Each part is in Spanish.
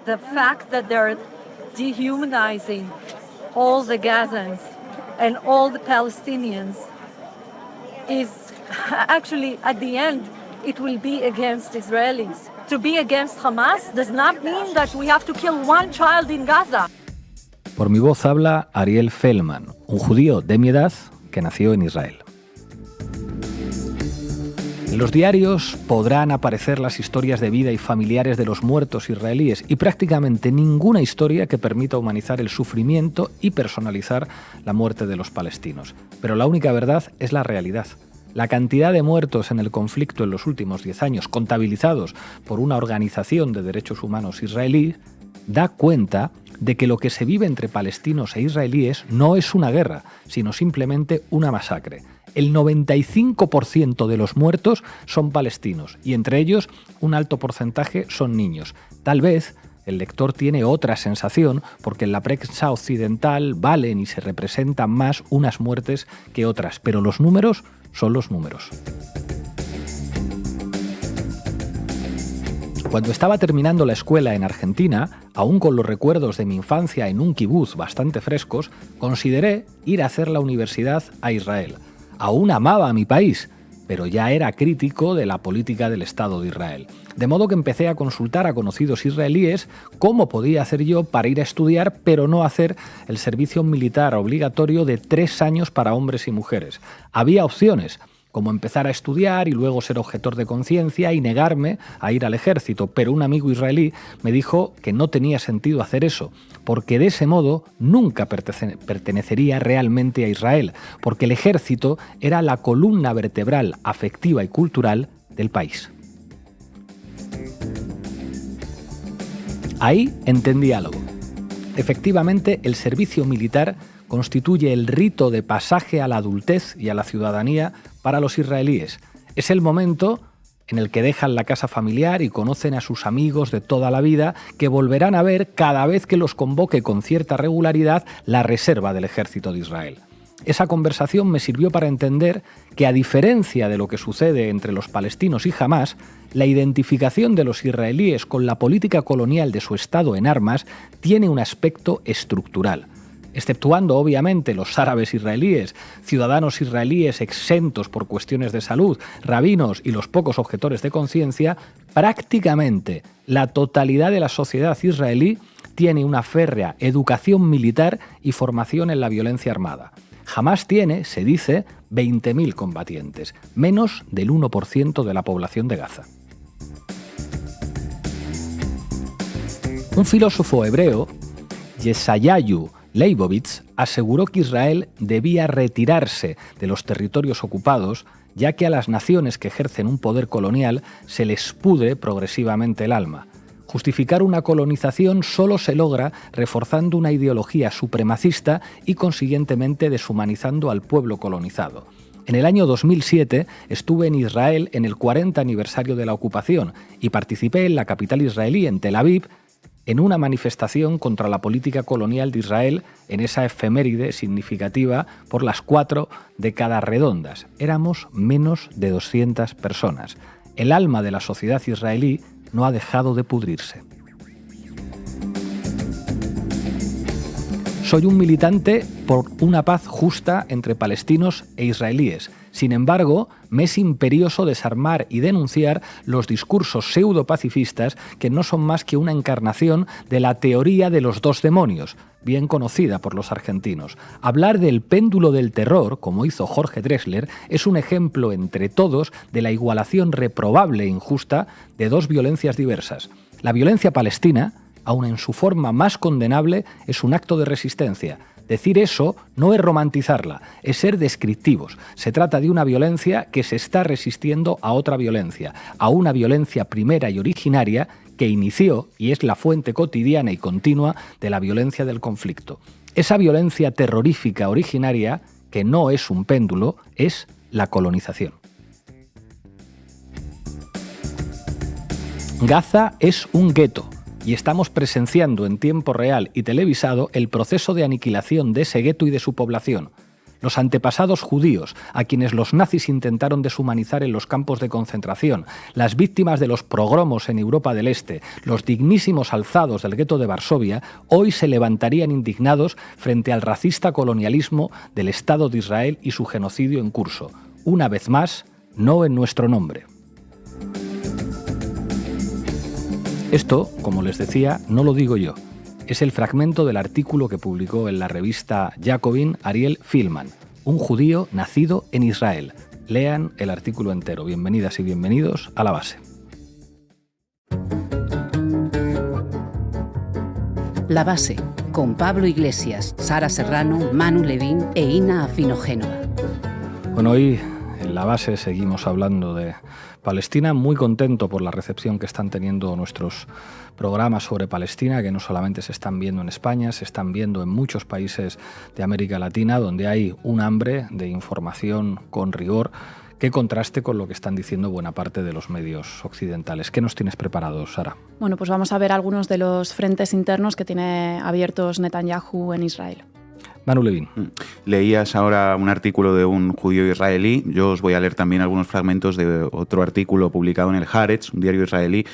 the fact that they're dehumanizing all the Gazans and all the Palestinians is actually, at the end, it will be against Israelis. To be against Hamas does not mean that we have to kill one child in Gaza. Por mi voz habla Ariel Feldman, un judío de mi edad que nació en Israel. En los diarios podrán aparecer las historias de vida y familiares de los muertos israelíes y prácticamente ninguna historia que permita humanizar el sufrimiento y personalizar la muerte de los palestinos. Pero la única verdad es la realidad. La cantidad de muertos en el conflicto en los últimos 10 años, contabilizados por una organización de derechos humanos israelí, da cuenta de que lo que se vive entre palestinos e israelíes no es una guerra, sino simplemente una masacre. El 95% de los muertos son palestinos y entre ellos un alto porcentaje son niños. Tal vez el lector tiene otra sensación porque en la prensa occidental valen y se representan más unas muertes que otras, pero los números son los números. Cuando estaba terminando la escuela en Argentina, aún con los recuerdos de mi infancia en un kibutz bastante frescos, consideré ir a hacer la universidad a Israel. Aún amaba a mi país, pero ya era crítico de la política del Estado de Israel. De modo que empecé a consultar a conocidos israelíes cómo podía hacer yo para ir a estudiar, pero no hacer el servicio militar obligatorio de 3 años para hombres y mujeres. Había opciones, como empezar a estudiar y luego ser objetor de conciencia y negarme a ir al ejército, pero un amigo israelí me dijo que no tenía sentido hacer eso, porque de ese modo nunca pertenecería realmente a Israel, porque el ejército era la columna vertebral afectiva y cultural del país. Ahí entendí algo. Efectivamente, el servicio militar constituye el rito de pasaje a la adultez y a la ciudadanía para los israelíes. Es el momento en el que dejan la casa familiar y conocen a sus amigos de toda la vida que volverán a ver cada vez que los convoque con cierta regularidad la reserva del ejército de Israel. Esa conversación me sirvió para entender que, a diferencia de lo que sucede entre los palestinos y Hamás, la identificación de los israelíes con la política colonial de su Estado en armas tiene un aspecto estructural. Exceptuando obviamente los árabes israelíes, ciudadanos israelíes exentos por cuestiones de salud, rabinos y los pocos objetores de conciencia, prácticamente la totalidad de la sociedad israelí tiene una férrea educación militar y formación en la violencia armada. Hamás tiene, se dice, 20.000 combatientes, menos del 1% de la población de Gaza. Un filósofo hebreo, Yeshayahu Leibovitz, aseguró que Israel debía retirarse de los territorios ocupados, ya que a las naciones que ejercen un poder colonial se les pudre progresivamente el alma. Justificar una colonización solo se logra reforzando una ideología supremacista y consiguientemente deshumanizando al pueblo colonizado. En el año 2007 estuve en Israel en el 40 aniversario de la ocupación y participé en la capital israelí, en Tel Aviv, en una manifestación contra la política colonial de Israel en esa efeméride significativa por las 4 décadas redondas. Éramos menos de 200 personas. El alma de la sociedad israelí no ha dejado de pudrirse. Soy un militante por una paz justa entre palestinos e israelíes. Sin embargo, me es imperioso desarmar y denunciar los discursos pseudo-pacifistas que no son más que una encarnación de la teoría de los 2 demonios, bien conocida por los argentinos. Hablar del péndulo del terror, como hizo Jorge Drexler, es un ejemplo entre todos de la igualación reprobable e injusta de 2 violencias diversas. La violencia palestina, aun en su forma más condenable, es un acto de resistencia. Decir eso no es romantizarla, es ser descriptivos. Se trata de una violencia que se está resistiendo a otra violencia, a una violencia primera y originaria que inició y es la fuente cotidiana y continua de la violencia del conflicto. Esa violencia terrorífica originaria, que no es un péndulo, es la colonización. Gaza es un gueto. Y estamos presenciando en tiempo real y televisado el proceso de aniquilación de ese gueto y de su población. los antepasados judíos, a quienes los nazis intentaron deshumanizar en los campos de concentración, las víctimas de los pogromos en Europa del Este, los dignísimos alzados del gueto de Varsovia, hoy se levantarían indignados frente al racista colonialismo del Estado de Israel y su genocidio en curso. Una vez más, no en nuestro nombre. Esto, como les decía, no lo digo yo. Es el fragmento del artículo que publicó en la revista Jacobin Ariel Filman, un judío nacido en Israel. Lean el artículo entero. Bienvenidas y bienvenidos a La Base. La Base, con Pablo Iglesias, Sara Serrano, Manu Levín e Ina Afino-Génova. Bueno, hoy en La Base seguimos hablando de Palestina, muy contento por la recepción que están teniendo nuestros programas sobre Palestina, que no solamente se están viendo en España, se están viendo en muchos países de América Latina, donde hay un hambre de información con rigor que contraste con lo que están diciendo buena parte de los medios occidentales. ¿Qué nos tienes preparado, Sara? Bueno, pues vamos a ver algunos de los frentes internos que tiene abiertos Netanyahu en Israel. Manu Levín. Leías ahora un artículo de un judío israelí. Yo os voy a leer también algunos fragmentos de otro artículo publicado en el Haaretz, un diario israelí,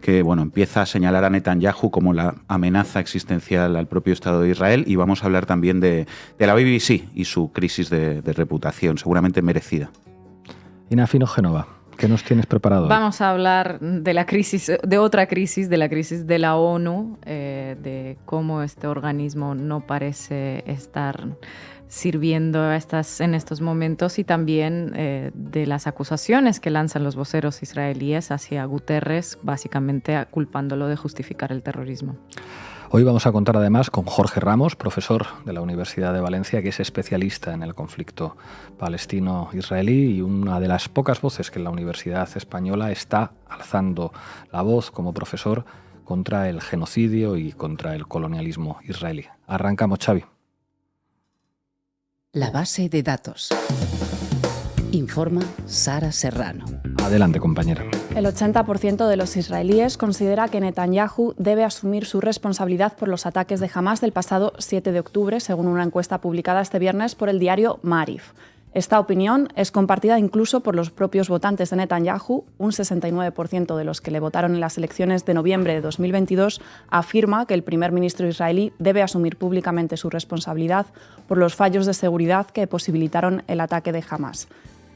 que empieza a señalar a Netanyahu como la amenaza existencial al propio Estado de Israel. Y vamos a hablar también de la BBC y su crisis de reputación, seguramente merecida. Ina Afino-Génova, ¿qué nos tienes preparado? Vamos a hablar de la crisis, de otra crisis, de la crisis de la ONU, de cómo este organismo no parece estar sirviendo en estos momentos, y también de las acusaciones que lanzan los voceros israelíes hacia Guterres, básicamente culpándolo de justificar el terrorismo. Hoy vamos a contar además con Jorge Ramos, profesor de la Universidad de Valencia, que es especialista en el conflicto palestino-israelí y una de las pocas voces que en la Universidad Española está alzando la voz como profesor contra el genocidio y contra el colonialismo israelí. Arrancamos, Xavi. La base de datos. Informa Sara Serrano. Adelante, compañera. El 80% de los israelíes considera que Netanyahu debe asumir su responsabilidad por los ataques de Hamás del pasado 7 de octubre, según una encuesta publicada este viernes por el diario Maarif. Esta opinión es compartida incluso por los propios votantes de Netanyahu. Un 69% de los que le votaron en las elecciones de noviembre de 2022 afirma que el primer ministro israelí debe asumir públicamente su responsabilidad por los fallos de seguridad que posibilitaron el ataque de Hamás.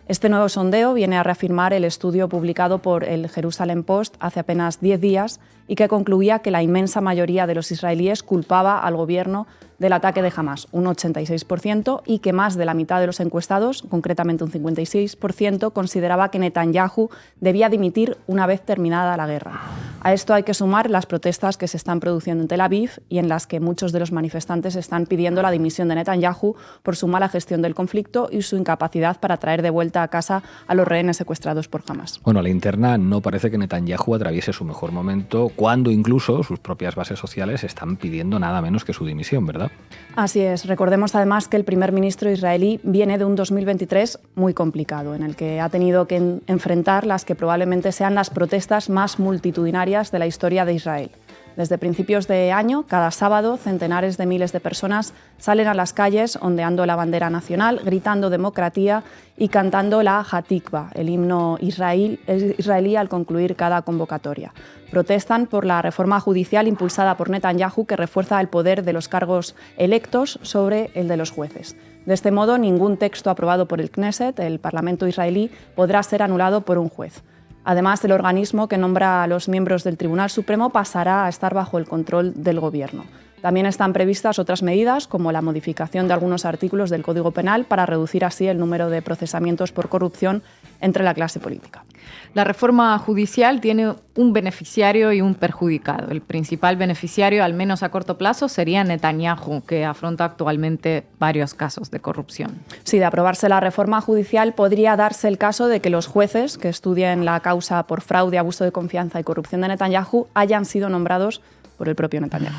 Este nuevo sondeo viene a reafirmar el estudio publicado por el Jerusalem Post hace apenas 10 días y que concluía que la inmensa mayoría de los israelíes culpaba al gobierno del ataque de Hamás, un 86%, y que más de la mitad de los encuestados, concretamente un 56%, consideraba que Netanyahu debía dimitir una vez terminada la guerra. A esto hay que sumar las protestas que se están produciendo en Tel Aviv y en las que muchos de los manifestantes están pidiendo la dimisión de Netanyahu por su mala gestión del conflicto y su incapacidad para traer de vuelta a casa a los rehenes secuestrados por Hamás. Bueno, a la interna no parece que Netanyahu atraviese su mejor momento, cuando incluso sus propias bases sociales están pidiendo nada menos que su dimisión, ¿verdad? Así es. Recordemos además que el primer ministro israelí viene de un 2023 muy complicado, en el que ha tenido que enfrentar las que probablemente sean las protestas más multitudinarias de la historia de Israel. Desde principios de año, cada sábado, centenares de miles de personas salen a las calles ondeando la bandera nacional, gritando democracia y cantando la Hatikva, el himno israelí al concluir cada convocatoria. Protestan por la reforma judicial impulsada por Netanyahu, que refuerza el poder de los cargos electos sobre el de los jueces. De este modo, ningún texto aprobado por el Knesset, el Parlamento israelí, podrá ser anulado por un juez. Además, el organismo que nombra a los miembros del Tribunal Supremo pasará a estar bajo el control del Gobierno. También están previstas otras medidas, como la modificación de algunos artículos del Código Penal para reducir así el número de procesamientos por corrupción entre la clase política. La reforma judicial tiene un beneficiario y un perjudicado. El principal beneficiario, al menos a corto plazo, sería Netanyahu, que afronta actualmente varios casos de corrupción. Sí, de aprobarse la reforma judicial, podría darse el caso de que los jueces que estudien la causa por fraude, abuso de confianza y corrupción de Netanyahu hayan sido nombrados por el propio Netanyahu.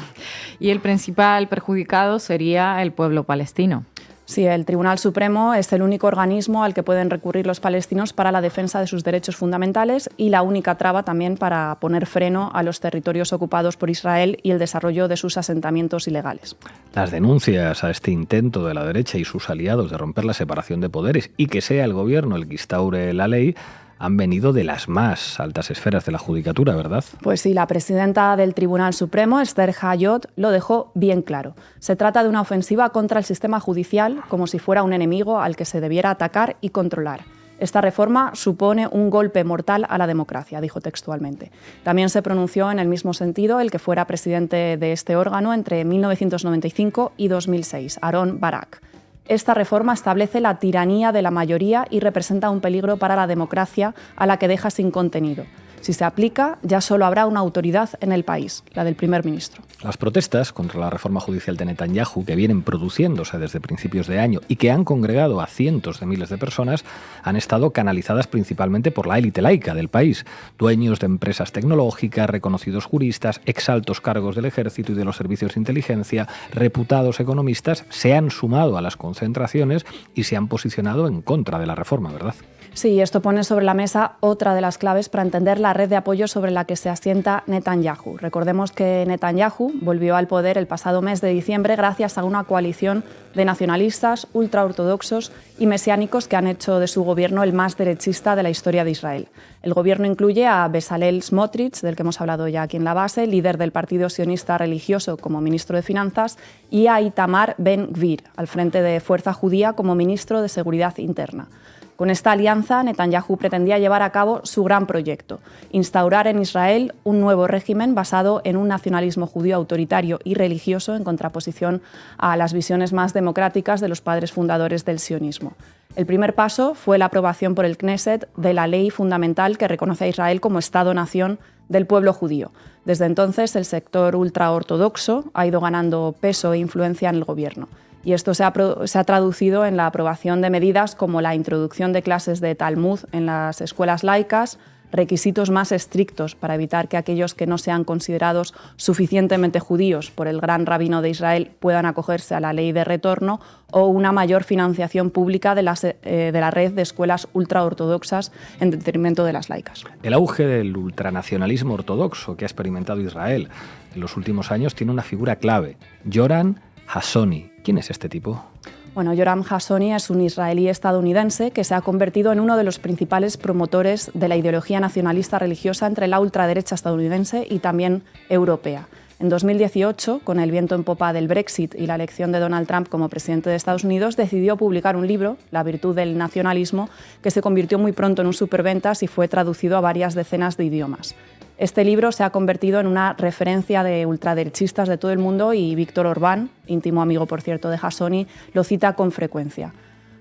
Y el principal perjudicado sería el pueblo palestino. Sí, el Tribunal Supremo es el único organismo al que pueden recurrir los palestinos para la defensa de sus derechos fundamentales y la única traba también para poner freno a los territorios ocupados por Israel y el desarrollo de sus asentamientos ilegales. Las denuncias a este intento de la derecha y sus aliados de romper la separación de poderes y que sea el gobierno el que instaure la ley han venido de las más altas esferas de la judicatura, ¿verdad? Pues sí, la presidenta del Tribunal Supremo, Esther Hayot, lo dejó bien claro. Se trata de una ofensiva contra el sistema judicial, como si fuera un enemigo al que se debiera atacar y controlar. Esta reforma supone un golpe mortal a la democracia, dijo textualmente. También se pronunció en el mismo sentido el que fuera presidente de este órgano entre 1995 y 2006, Aharon Barak. Esta reforma establece la tiranía de la mayoría y representa un peligro para la democracia a la que deja sin contenido. Si se aplica, ya solo habrá una autoridad en el país, la del primer ministro. Las protestas contra la reforma judicial de Netanyahu, que vienen produciéndose desde principios de año y que han congregado a cientos de miles de personas, han estado canalizadas principalmente por la élite laica del país, dueños de empresas tecnológicas, reconocidos juristas, exaltos cargos del ejército y de los servicios de inteligencia, reputados economistas, se han sumado a las concentraciones y se han posicionado en contra de la reforma, ¿verdad? Sí, esto pone sobre la mesa otra de las claves para entender la red de apoyo sobre la que se asienta Netanyahu. Recordemos que Netanyahu volvió al poder el pasado mes de diciembre gracias a una coalición de nacionalistas, ultraortodoxos y mesiánicos que han hecho de su gobierno el más derechista de la historia de Israel. El gobierno incluye a Bezalel Smotrich, del que hemos hablado ya aquí en la base, líder del Partido Sionista Religioso como ministro de Finanzas, y a Itamar Ben-Gvir, al frente de Fuerza Judía como ministro de Seguridad Interna. Con esta alianza, Netanyahu pretendía llevar a cabo su gran proyecto, instaurar en Israel un nuevo régimen basado en un nacionalismo judío autoritario y religioso en contraposición a las visiones más democráticas de los padres fundadores del sionismo. El primer paso fue la aprobación por el Knesset de la ley fundamental que reconoce a Israel como Estado-nación del pueblo judío. Desde entonces, el sector ultraortodoxo ha ido ganando peso e influencia en el gobierno. Y esto se ha traducido en la aprobación de medidas como la introducción de clases de Talmud en las escuelas laicas, requisitos más estrictos para evitar que aquellos que no sean considerados suficientemente judíos por el gran rabino de Israel puedan acogerse a la ley de retorno, o una mayor financiación pública de la red de escuelas ultraortodoxas en detrimento de las laicas. El auge del ultranacionalismo ortodoxo que ha experimentado Israel en los últimos años tiene una figura clave, Yoram Hassoni. ¿Quién es este tipo? Bueno, Yoram Hassoni es un israelí estadounidense que se ha convertido en uno de los principales promotores de la ideología nacionalista religiosa entre la ultraderecha estadounidense y también europea. En 2018, con el viento en popa del Brexit y la elección de Donald Trump como presidente de Estados Unidos, decidió publicar un libro, La virtud del nacionalismo, que se convirtió muy pronto en un superventas y fue traducido a varias decenas de idiomas. Este libro se ha convertido en una referencia de ultraderechistas de todo el mundo y Víctor Orbán, íntimo amigo, por cierto, de Hassoni, lo cita con frecuencia.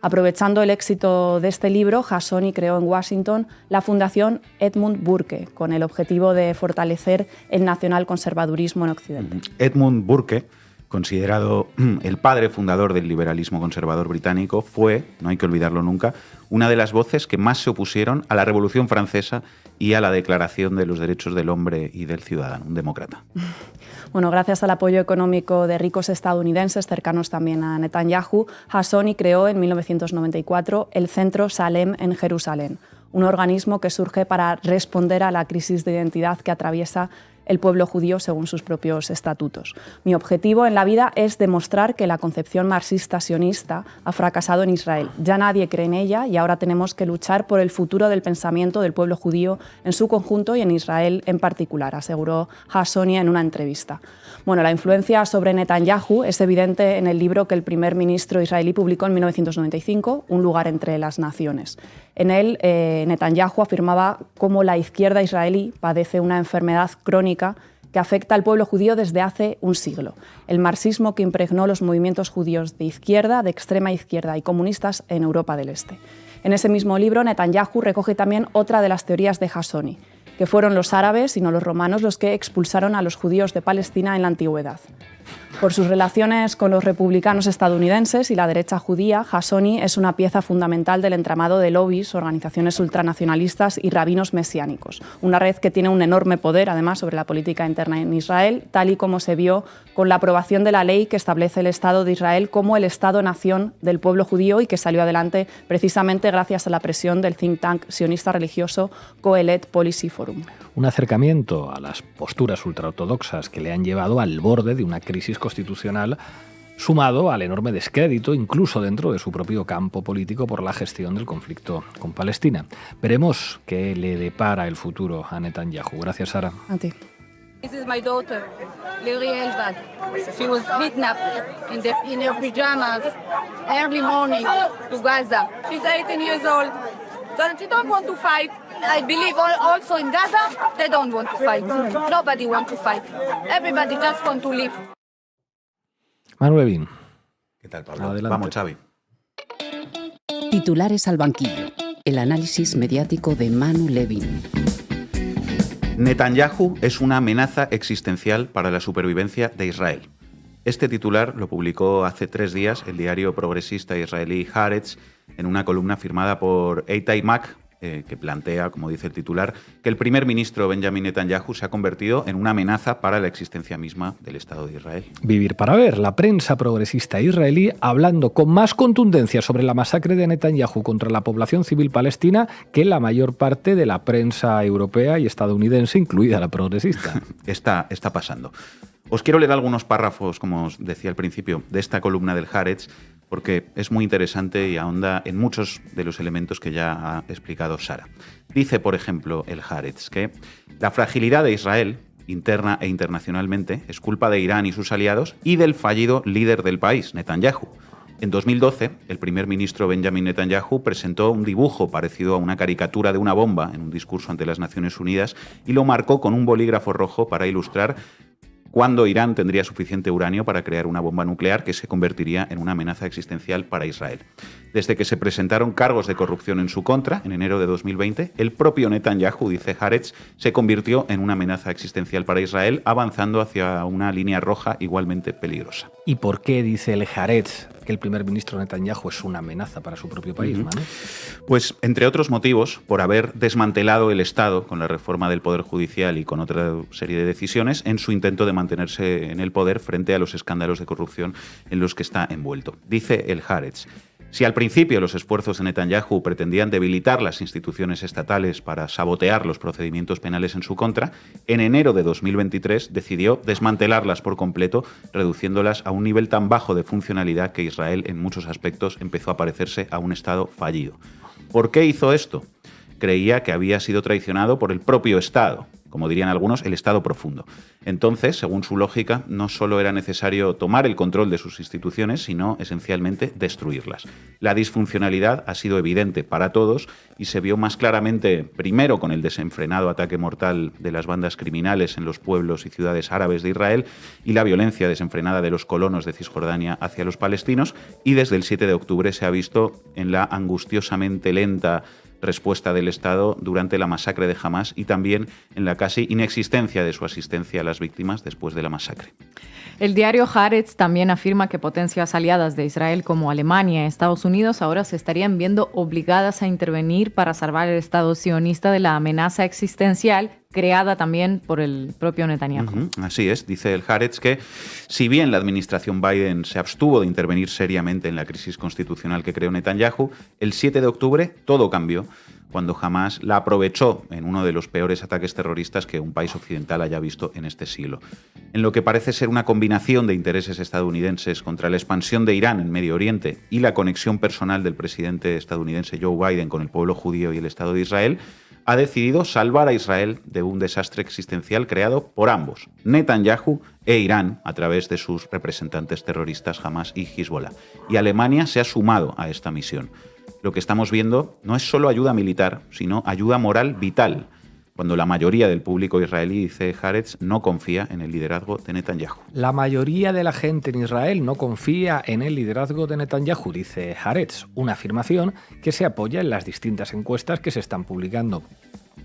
Aprovechando el éxito de este libro, Hassoni creó en Washington la Fundación Edmund Burke, con el objetivo de fortalecer el nacionalconservadurismo en Occidente. Edmund Burke, considerado el padre fundador del liberalismo conservador británico, fue, no hay que olvidarlo nunca, una de las voces que más se opusieron a la Revolución Francesa y a la Declaración de los Derechos del Hombre y del Ciudadano, un demócrata. Bueno, gracias al apoyo económico de ricos estadounidenses cercanos también a Netanyahu, Hassoni creó en 1994 el Centro Salem en Jerusalén, un organismo que surge para responder a la crisis de identidad que atraviesa el pueblo judío según sus propios estatutos. Mi objetivo en la vida es demostrar que la concepción marxista-sionista ha fracasado en Israel. Ya nadie cree en ella y ahora tenemos que luchar por el futuro del pensamiento del pueblo judío en su conjunto y en Israel en particular, aseguró Hassoni en una entrevista. Bueno, la influencia sobre Netanyahu es evidente en el libro que el primer ministro israelí publicó en 1995, Un lugar entre las naciones. En él, Netanyahu afirmaba cómo la izquierda israelí padece una enfermedad crónica que afecta al pueblo judío desde hace un siglo. El marxismo que impregnó los movimientos judíos de izquierda, de extrema izquierda y comunistas en Europa del Este. En ese mismo libro, Netanyahu recoge también otra de las teorías de Hassoni, que fueron los árabes y no los romanos los que expulsaron a los judíos de Palestina en la antigüedad. Por sus relaciones con los republicanos estadounidenses y la derecha judía, Hassoni es una pieza fundamental del entramado de lobbies, organizaciones ultranacionalistas y rabinos mesiánicos. Una red que tiene un enorme poder, además, sobre la política interna en Israel, tal y como se vio con la aprobación de la ley que establece el Estado de Israel como el Estado-nación del pueblo judío y que salió adelante precisamente gracias a la presión del think tank sionista religioso Coelet Policy Forum. Un acercamiento a las posturas ultraortodoxas que le han llevado al borde de una crisis constitucional, sumado al enorme descrédito, incluso dentro de su propio campo político, por la gestión del conflicto con Palestina. Veremos qué le depara el futuro a Netanyahu. Gracias, Sara. A ti. This is my daughter, Liri Elbad. She was kidnapped in her pajamas early morning to Gaza. She's 18 years old. She don't want to fight. I believe also in Gaza, they don't want to fight. Nobody wants to fight. Everybody just want to live. Manu Levin. ¿Qué tal, Pablo? Adelante. Vamos, Xavi. Titulares al banquillo. El análisis mediático de Manu Levin. Netanyahu es una amenaza existencial para la supervivencia de Israel. Este titular lo publicó hace 3 días el diario progresista israelí Haaretz en una columna firmada por Eitai Mack, que plantea, como dice el titular, que el primer ministro Benjamin Netanyahu se ha convertido en una amenaza para la existencia misma del Estado de Israel. Vivir para ver. La prensa progresista israelí hablando con más contundencia sobre la masacre de Netanyahu contra la población civil palestina que la mayor parte de la prensa europea y estadounidense, incluida la progresista. Está pasando. Os quiero leer algunos párrafos, como os decía al principio, de esta columna del Haaretz, porque es muy interesante y ahonda en muchos de los elementos que ya ha explicado Sara. Dice, por ejemplo, el Haaretz que la fragilidad de Israel, interna e internacionalmente, es culpa de Irán y sus aliados y del fallido líder del país, Netanyahu. En 2012, el primer ministro Benjamin Netanyahu presentó un dibujo parecido a una caricatura de una bomba en un discurso ante las Naciones Unidas y lo marcó con un bolígrafo rojo para ilustrar cuándo Irán tendría suficiente uranio para crear una bomba nuclear que se convertiría en una amenaza existencial para Israel. Desde que se presentaron cargos de corrupción en su contra, en enero de 2020, el propio Netanyahu, dice Haaretz, se convirtió en una amenaza existencial para Israel, avanzando hacia una línea roja igualmente peligrosa. ¿Y por qué dice el Haaretz que el primer ministro Netanyahu es una amenaza para su propio país, Manu? Pues, entre otros motivos, por haber desmantelado el Estado con la reforma del Poder Judicial y con otra serie de decisiones en su intento de mantenerse en el poder frente a los escándalos de corrupción en los que está envuelto. Dice el Haaretz: si al principio los esfuerzos de Netanyahu pretendían debilitar las instituciones estatales para sabotear los procedimientos penales en su contra, en enero de 2023 decidió desmantelarlas por completo, reduciéndolas a un nivel tan bajo de funcionalidad que Israel en muchos aspectos empezó a parecerse a un Estado fallido. ¿Por qué hizo esto? Creía que había sido traicionado por el propio Estado, como dirían algunos, el Estado profundo. Entonces, según su lógica, no solo era necesario tomar el control de sus instituciones, sino esencialmente destruirlas. La disfuncionalidad ha sido evidente para todos y se vio más claramente primero con el desenfrenado ataque mortal de las bandas criminales en los pueblos y ciudades árabes de Israel y la violencia desenfrenada de los colonos de Cisjordania hacia los palestinos, y desde el 7 de octubre se ha visto en la angustiosamente lenta respuesta del Estado durante la masacre de Hamás y también en la casi inexistencia de su asistencia a las víctimas después de la masacre. El diario Haaretz también afirma que potencias aliadas de Israel como Alemania y Estados Unidos ahora se estarían viendo obligadas a intervenir para salvar el Estado sionista de la amenaza existencial creada también por el propio Netanyahu. Así es, dice el Haaretz que si bien la administración Biden se abstuvo de intervenir seriamente en la crisis constitucional que creó Netanyahu, el 7 de octubre todo cambió cuando Hamás la aprovechó en uno de los peores ataques terroristas que un país occidental haya visto en este siglo. En lo que parece ser una combinación de intereses estadounidenses contra la expansión de Irán en Medio Oriente y la conexión personal del presidente estadounidense Joe Biden con el pueblo judío y el Estado de Israel, ha decidido salvar a Israel de un desastre existencial creado por ambos, Netanyahu e Irán, a través de sus representantes terroristas Hamás y Hezbollah. Y Alemania se ha sumado a esta misión. Lo que estamos viendo no es solo ayuda militar, sino ayuda moral vital, cuando la mayoría del público israelí, dice Haaretz, no confía en el liderazgo de Netanyahu. La mayoría de la gente en Israel no confía en el liderazgo de Netanyahu, dice Haaretz, una afirmación que se apoya en las distintas encuestas que se están publicando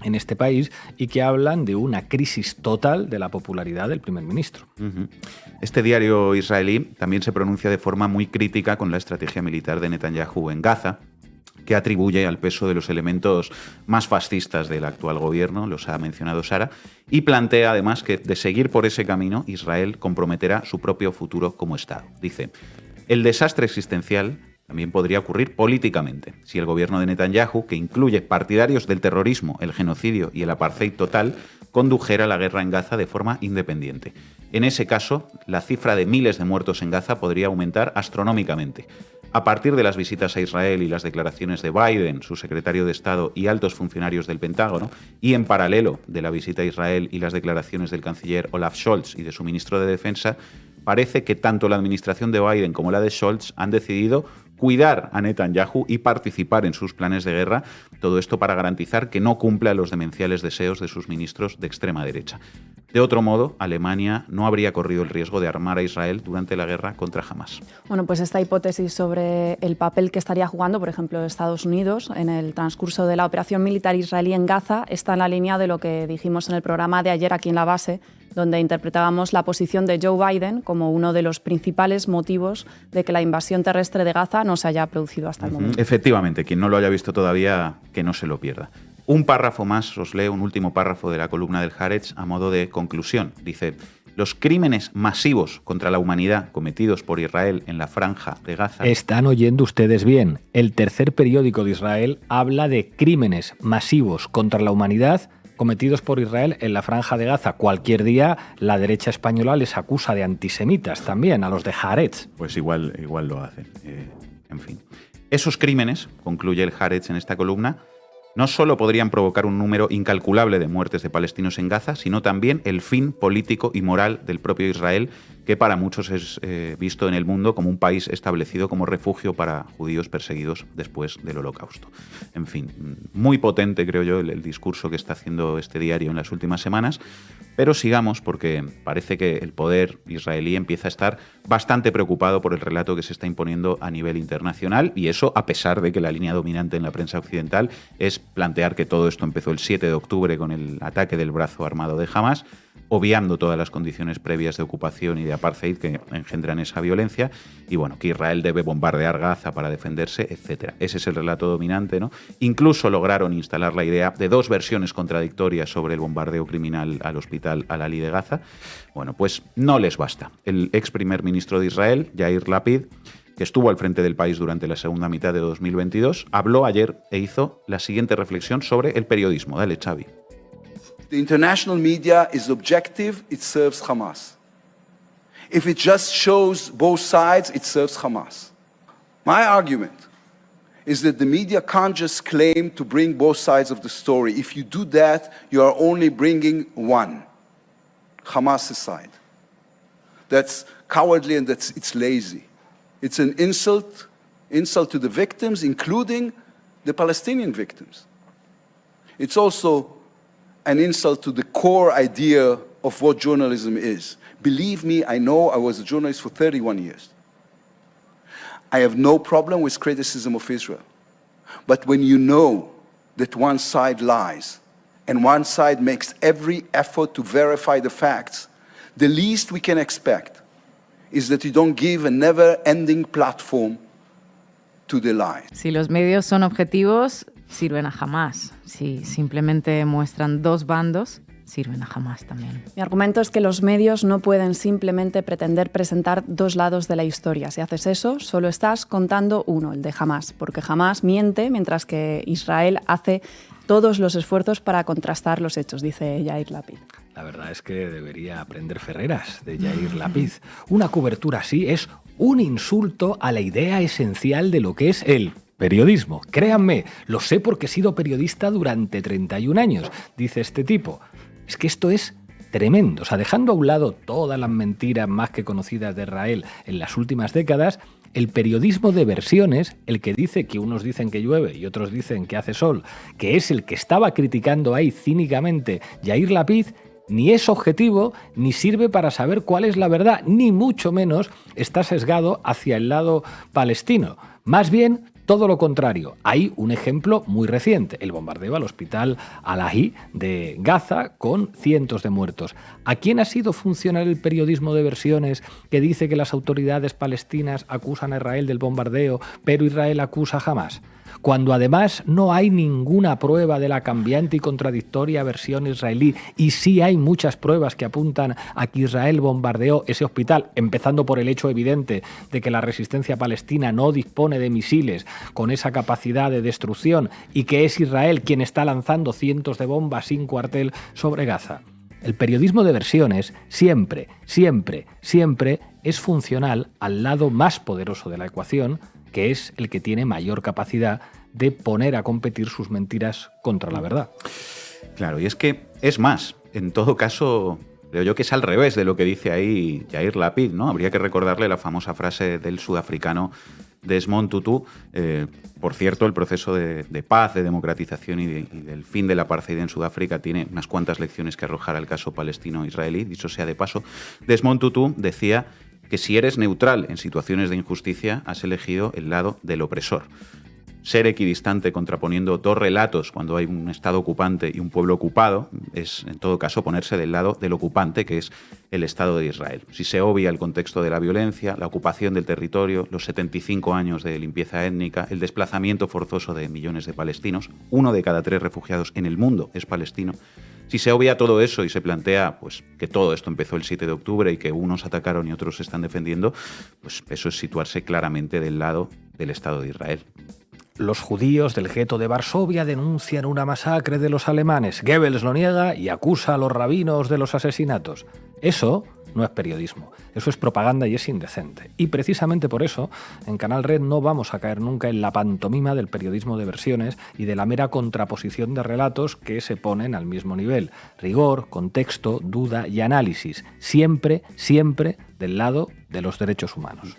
en este país y que hablan de una crisis total de la popularidad del primer ministro. Este diario israelí también se pronuncia de forma muy crítica con la estrategia militar de Netanyahu en Gaza, que atribuye al peso de los elementos más fascistas del actual gobierno, los ha mencionado Sara, y plantea además que de seguir por ese camino, Israel comprometerá su propio futuro como Estado. Dice, el desastre existencial también podría ocurrir políticamente si el gobierno de Netanyahu, que incluye partidarios del terrorismo, el genocidio y el apartheid total, condujera la guerra en Gaza de forma independiente. En ese caso, la cifra de miles de muertos en Gaza podría aumentar astronómicamente. A partir de las visitas a Israel y las declaraciones de Biden, su secretario de Estado y altos funcionarios del Pentágono, y en paralelo de la visita a Israel y las declaraciones del canciller Olaf Scholz y de su ministro de Defensa, parece que tanto la administración de Biden como la de Scholz han decidido cuidar a Netanyahu y participar en sus planes de guerra, todo esto para garantizar que no cumpla los demenciales deseos de sus ministros de extrema derecha. De otro modo, Alemania no habría corrido el riesgo de armar a Israel durante la guerra contra Hamás. Bueno, pues esta hipótesis sobre el papel que estaría jugando, por ejemplo, Estados Unidos en el transcurso de la operación militar israelí en Gaza está en la línea de lo que dijimos en el programa de ayer aquí en La Base, donde interpretábamos la posición de Joe Biden como uno de los principales motivos de que la invasión terrestre de Gaza no se haya producido hasta el momento. Efectivamente, quien no lo haya visto todavía, que no se lo pierda. Un párrafo más, os leo un último párrafo de la columna del Haaretz a modo de conclusión. Dice, los crímenes masivos contra la humanidad cometidos por Israel en la franja de Gaza... Están oyendo ustedes bien. El tercer periódico de Israel habla de crímenes masivos contra la humanidad cometidos por Israel en la franja de Gaza. Cualquier día la derecha española les acusa de antisemitas también, a los de Haaretz. Pues igual lo hacen. En fin. Esos crímenes, concluye el Haaretz en esta columna, no solo podrían provocar un número incalculable de muertes de palestinos en Gaza, sino también el fin político y moral del propio Israel, que para muchos es visto en el mundo como un país establecido como refugio para judíos perseguidos después del Holocausto. En fin, muy potente, creo yo, el discurso que está haciendo este diario en las últimas semanas, pero sigamos porque parece que el poder israelí empieza a estar bastante preocupado por el relato que se está imponiendo a nivel internacional, y eso a pesar de que la línea dominante en la prensa occidental es plantear que todo esto empezó el 7 de octubre con el ataque del brazo armado de Hamás, obviando todas las condiciones previas de ocupación y de apartheid que engendran esa violencia, y bueno, que Israel debe bombardear Gaza para defenderse, etc. Ese es el relato dominante, ¿no? Incluso lograron instalar la idea de dos versiones contradictorias sobre el bombardeo criminal al hospital Al-Ali de Gaza. Bueno, pues no les basta. El ex primer ministro de Israel, Yair Lapid, que estuvo al frente del país durante la segunda mitad de 2022, habló ayer e hizo la siguiente reflexión sobre el periodismo. Dale, Xavi. The international media is objective, it serves Hamas. If it just shows both sides, it serves Hamas. My argument is that the media can't just claim to bring both sides of the story. If you do that, you are only bringing one, Hamas' side. That's cowardly and it's lazy. It's an insult to the victims, including the Palestinian victims. It's also an insult to the core idea of what journalism is. Believe me, I know I was a journalist for 31 years. I have no problem with criticism of Israel. But when you know that one side lies and one side makes every effort to verify the facts, the least we can expect is that you don't give a never-ending platform to the lies. Si los medios son objetivos, sirven a Hamás. Si simplemente muestran dos bandos, sirven a Hamás también. Mi argumento es que los medios no pueden simplemente pretender presentar dos lados de la historia. Si haces eso, solo estás contando uno, el de Hamás, porque Hamás miente mientras que Israel hace todos los esfuerzos para contrastar los hechos, dice Yair Lapid. La verdad es que debería aprender Ferreras de Yair Lapid. Una cobertura así es un insulto a la idea esencial de lo que es el periodismo. Créanme, lo sé porque he sido periodista durante 31 años, dice este tipo. Es que esto es tremendo. O sea, dejando a un lado todas las mentiras más que conocidas de Israel en las últimas décadas, el periodismo de versiones, el que dice que unos dicen que llueve y otros dicen que hace sol, que es el que estaba criticando ahí cínicamente Yair Lapid, ni es objetivo, ni sirve para saber cuál es la verdad, ni mucho menos está sesgado hacia el lado palestino. Más bien Todo lo contrario, hay un ejemplo muy reciente, el bombardeo al hospital Al-Ahli de Gaza con cientos de muertos. ¿A quién ha sido funcional el periodismo de versiones que dice que las autoridades palestinas acusan a Israel del bombardeo, pero Israel acusa a Hamás? Cuando además no hay ninguna prueba de la cambiante y contradictoria versión israelí, y sí hay muchas pruebas que apuntan a que Israel bombardeó ese hospital, empezando por el hecho evidente de que la resistencia palestina no dispone de misiles con esa capacidad de destrucción y que es Israel quien está lanzando cientos de bombas sin cuartel sobre Gaza. El periodismo de versiones siempre es funcional al lado más poderoso de la ecuación, que es el que tiene mayor capacidad de poner a competir sus mentiras contra la verdad. Claro, y es que es más, en todo caso, creo yo que es al revés de lo que dice ahí Yair Lapid, ¿no? Habría que recordarle la famosa frase del sudafricano Desmond Tutu. Por cierto, el proceso de paz, de democratización y del fin del apartheid en Sudáfrica tiene unas cuantas lecciones que arrojar al caso palestino-israelí, dicho sea de paso. Desmond Tutu decía que si eres neutral en situaciones de injusticia, has elegido el lado del opresor. Ser equidistante contraponiendo dos relatos cuando hay un Estado ocupante y un pueblo ocupado es, en todo caso, ponerse del lado del ocupante, que es el Estado de Israel. Si se obvia el contexto de la violencia, la ocupación del territorio, los 75 años de limpieza étnica, el desplazamiento forzoso de millones de palestinos, 1 de cada 3 refugiados en el mundo es palestino. Si se obvia todo eso y se plantea pues, que todo esto empezó el 7 de octubre y que unos atacaron y otros se están defendiendo, pues eso es situarse claramente del lado del Estado de Israel. Los judíos del gueto de Varsovia denuncian una masacre de los alemanes. Goebbels lo niega y acusa a los rabinos de los asesinatos. Eso no es periodismo, eso es propaganda y es indecente. Y precisamente por eso, en Canal Red no vamos a caer nunca en la pantomima del periodismo de versiones y de la mera contraposición de relatos que se ponen al mismo nivel. Rigor, contexto, duda y análisis. Siempre del lado de los derechos humanos.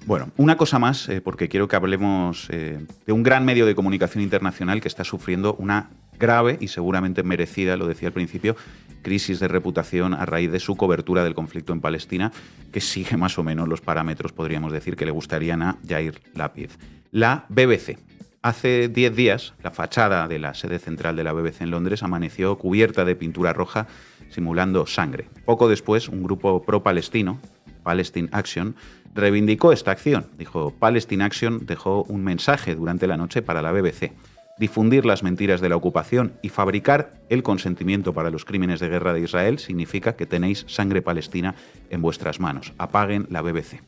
Bueno, una cosa más, porque quiero que hablemos de un gran medio de comunicación internacional que está sufriendo una grave y seguramente merecida, lo decía al principio, crisis de reputación a raíz de su cobertura del conflicto en Palestina, que sigue más o menos los parámetros, podríamos decir, que le gustarían a Yair Lapid. La BBC. Hace 10 días, la fachada de la sede central de la BBC en Londres amaneció cubierta de pintura roja simulando sangre. Poco después, un grupo pro-palestino, Palestine Action, reivindicó esta acción. Dijo, Palestine Action dejó un mensaje durante la noche para la BBC. Difundir las mentiras de la ocupación y fabricar el consentimiento para los crímenes de guerra de Israel significa que tenéis sangre palestina en vuestras manos. Apaguen la BBC.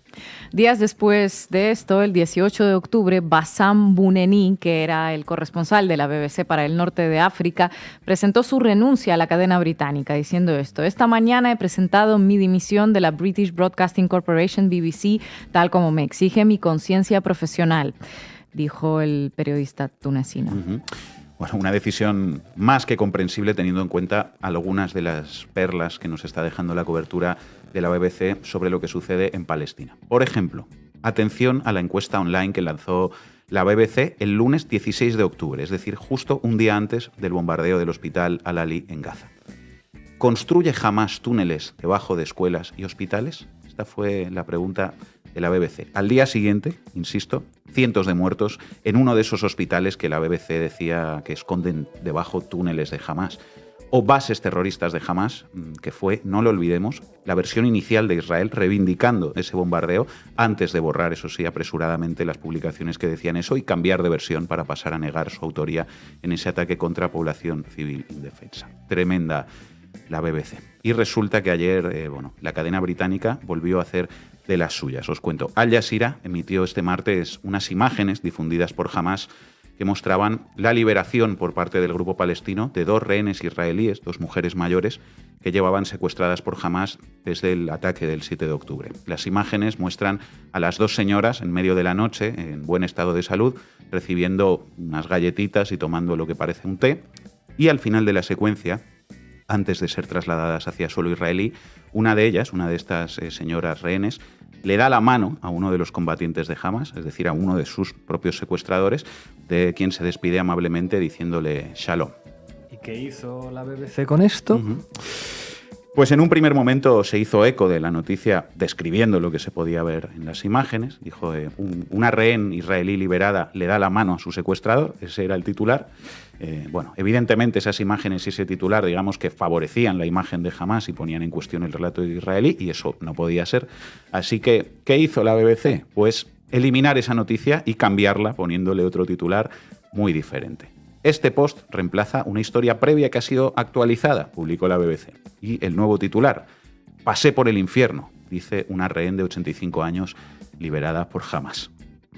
Días después de esto, el 18 de octubre, Bassam Bouneni, que era el corresponsal de la BBC para el norte de África, presentó su renuncia a la cadena británica diciendo esto: esta mañana he presentado mi dimisión de la British Broadcasting Corporation, BBC, tal como me exige mi conciencia profesional, dijo el periodista tunecino. Bueno, una decisión más que comprensible teniendo en cuenta algunas de las perlas que nos está dejando la cobertura de la BBC sobre lo que sucede en Palestina. Por ejemplo, atención a la encuesta online que lanzó la BBC el lunes 16 de octubre, es decir, justo un día antes del bombardeo del hospital Al-Ahli en Gaza. ¿Construye Hamás túneles debajo de escuelas y hospitales? Esta fue la pregunta de la BBC. Al día siguiente, insisto, cientos de muertos en uno de esos hospitales que la BBC decía que esconden debajo túneles de Hamás o bases terroristas de Hamás, que fue, no lo olvidemos, la versión inicial de Israel reivindicando ese bombardeo antes de borrar, eso sí, apresuradamente las publicaciones que decían eso y cambiar de versión para pasar a negar su autoría en ese ataque contra población civil indefensa. Tremenda la BBC. Y resulta que ayer, la cadena británica volvió a hacer de las suyas. Os cuento. Al Jazeera emitió este martes unas imágenes difundidas por Hamás que mostraban la liberación por parte del grupo palestino de 2 rehenes israelíes, 2 mujeres mayores, que llevaban secuestradas por Hamás desde el ataque del 7 de octubre. Las imágenes muestran a las 2 señoras en medio de la noche, en buen estado de salud, recibiendo unas galletitas y tomando lo que parece un té, y al final de la secuencia, antes de ser trasladadas hacia suelo israelí, una de ellas, una de estas señoras rehenes, le da la mano a uno de los combatientes de Hamás, es decir, a uno de sus propios secuestradores, de quien se despide amablemente diciéndole Shalom. ¿Y qué hizo la BBC con esto? Pues en un primer momento se hizo eco de la noticia describiendo lo que se podía ver en las imágenes. Dijo, una rehén israelí liberada le da la mano a su secuestrador, ese era el titular. Bueno, evidentemente esas imágenes y ese titular, digamos que favorecían la imagen de Hamás y ponían en cuestión el relato israelí, y eso no podía ser. Así que, ¿qué hizo la BBC? Pues eliminar esa noticia y cambiarla poniéndole otro titular muy diferente. Este post reemplaza una historia previa que ha sido actualizada, publicó la BBC. Y el nuevo titular, pasé por el infierno, dice una rehén de 85 años liberada por Hamás.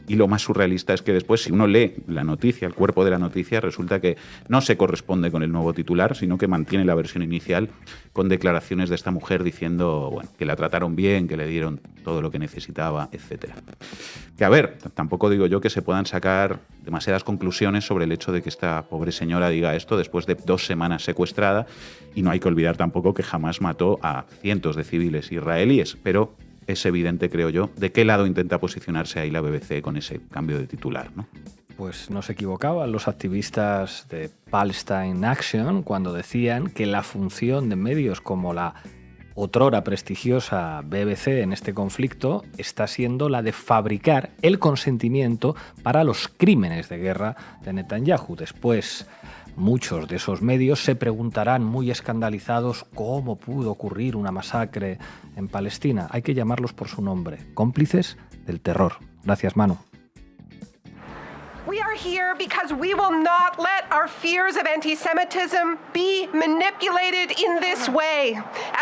Y lo más surrealista es que después, si uno lee la noticia, el cuerpo de la noticia, resulta que no se corresponde con el nuevo titular, sino que mantiene la versión inicial con declaraciones de esta mujer diciendo, bueno, que la trataron bien, que le dieron todo lo que necesitaba, etc. Que a ver, tampoco digo yo que se puedan sacar demasiadas conclusiones sobre el hecho de que esta pobre señora diga esto después de 2 semanas secuestrada, y no hay que olvidar tampoco que Hamás mató a cientos de civiles israelíes, pero es evidente, creo yo, de qué lado intenta posicionarse ahí la BBC con ese cambio de titular, ¿no? Pues no se equivocaban los activistas de Palestine Action cuando decían que la función de medios como la otrora prestigiosa BBC en este conflicto está siendo la de fabricar el consentimiento para los crímenes de guerra de Netanyahu. Después, muchos de esos medios se preguntarán muy escandalizados cómo pudo ocurrir una masacre en Palestina. Hay que llamarlos por su nombre, cómplices del terror. Gracias, Manu. We are here because we will not let our fears of anti-Semitism be manipulated in this way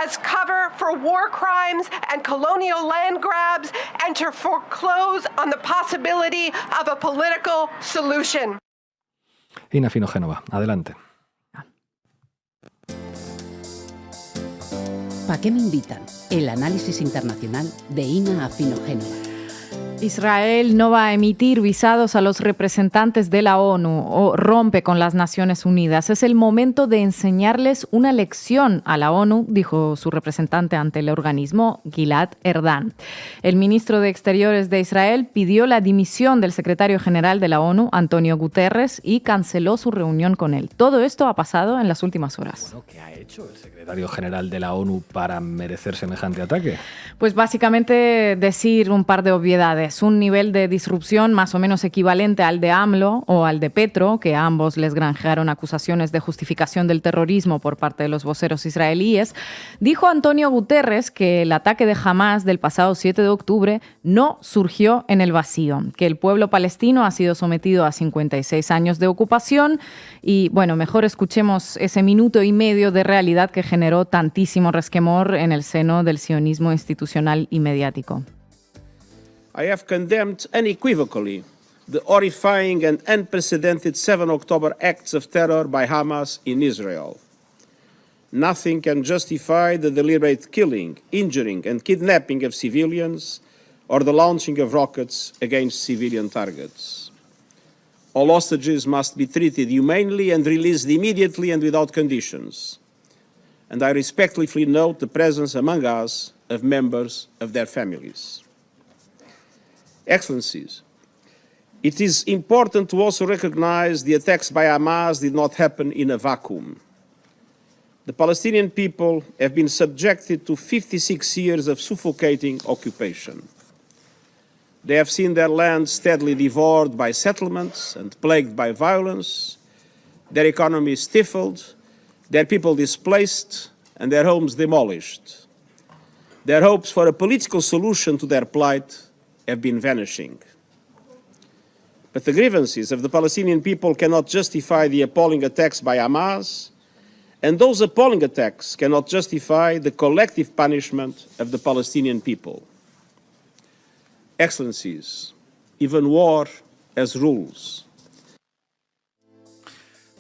as cover for war crimes and colonial land grabs and to foreclose on the possibility of a political solution. Ina Finogénova, adelante. ¿Pa' qué me invitan? El análisis internacional de Ina Finogénova. Israel no va a emitir visados a los representantes de la ONU o rompe con las Naciones Unidas. Es el momento de enseñarles una lección a la ONU, dijo su representante ante el organismo, Gilad Erdan. El ministro de Exteriores de Israel pidió la dimisión del secretario general de la ONU, Antonio Guterres, y canceló su reunión con él. Todo esto ha pasado en las últimas horas. Bueno, ¿qué ha hecho el secretario general de la ONU para merecer semejante ataque? Pues básicamente decir un par de obviedades. Un nivel de disrupción más o menos equivalente al de AMLO o al de Petro, que a ambos les granjearon acusaciones de justificación del terrorismo por parte de los voceros israelíes. Dijo Antonio Guterres que el ataque de Hamás del pasado 7 de octubre no surgió en el vacío, que el pueblo palestino ha sido sometido a 56 años de ocupación y, bueno, mejor escuchemos ese minuto y medio de realidad que generó tantísimo resquemor en el seno del sionismo institucional y mediático. I have condemned unequivocally the horrifying and unprecedented 7 October acts of terror by Hamas in Israel. Nothing can justify the deliberate killing, injuring and kidnapping of civilians or the launching of rockets against civilian targets. All hostages must be treated humanely and released immediately and without conditions. And I respectfully note the presence among us of members of their families. Excellencies, it is important to also recognize the attacks by Hamas did not happen in a vacuum. The Palestinian people have been subjected to 56 years of suffocating occupation. They have seen their land steadily devoured by settlements and plagued by violence, their economy stifled, their people displaced, and their homes demolished. Their hopes for a political solution to their plight have been vanishing. But the grievances of the Palestinian people cannot justify the appalling attacks by Hamas, and those appalling attacks cannot justify the collective punishment of the Palestinian people. Excellencies, even war has rules.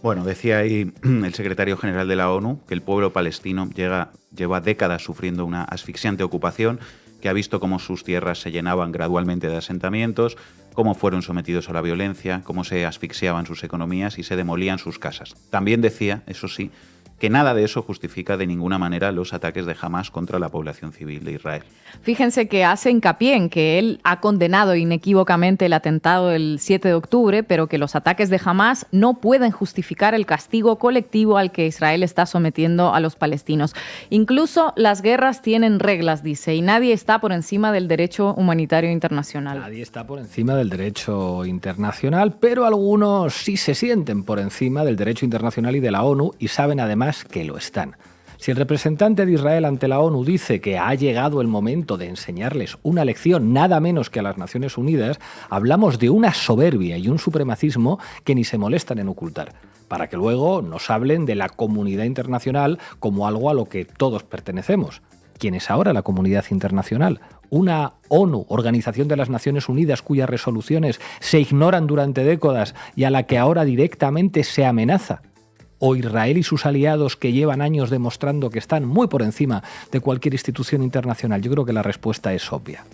Bueno, decía ahí el secretario general de la ONU que el pueblo palestino lleva décadas sufriendo una asfixiante ocupación, que ha visto cómo sus tierras se llenaban gradualmente de asentamientos, cómo fueron sometidos a la violencia, cómo se asfixiaban sus economías y se demolían sus casas. También decía, eso sí, que nada de eso justifica de ninguna manera los ataques de Hamás contra la población civil de Israel. Fíjense que hace hincapié en que él ha condenado inequívocamente el atentado del 7 de octubre, pero que los ataques de Hamás no pueden justificar el castigo colectivo al que Israel está sometiendo a los palestinos. Incluso las guerras tienen reglas, dice, y nadie está por encima del derecho humanitario internacional. Nadie está por encima del derecho internacional, pero algunos sí se sienten por encima del derecho internacional y de la ONU y saben además que lo están. Si el representante de Israel ante la ONU dice que ha llegado el momento de enseñarles una lección nada menos que a las Naciones Unidas, hablamos de una soberbia y un supremacismo que ni se molestan en ocultar, para que luego nos hablen de la comunidad internacional como algo a lo que todos pertenecemos. ¿Quién es ahora la comunidad internacional? Una ONU, Organización de las Naciones Unidas, cuyas resoluciones se ignoran durante décadas y a la que ahora directamente se amenaza. ¿O Israel y sus aliados que llevan años demostrando que están muy por encima de cualquier institución internacional? Yo creo que la respuesta es obvia.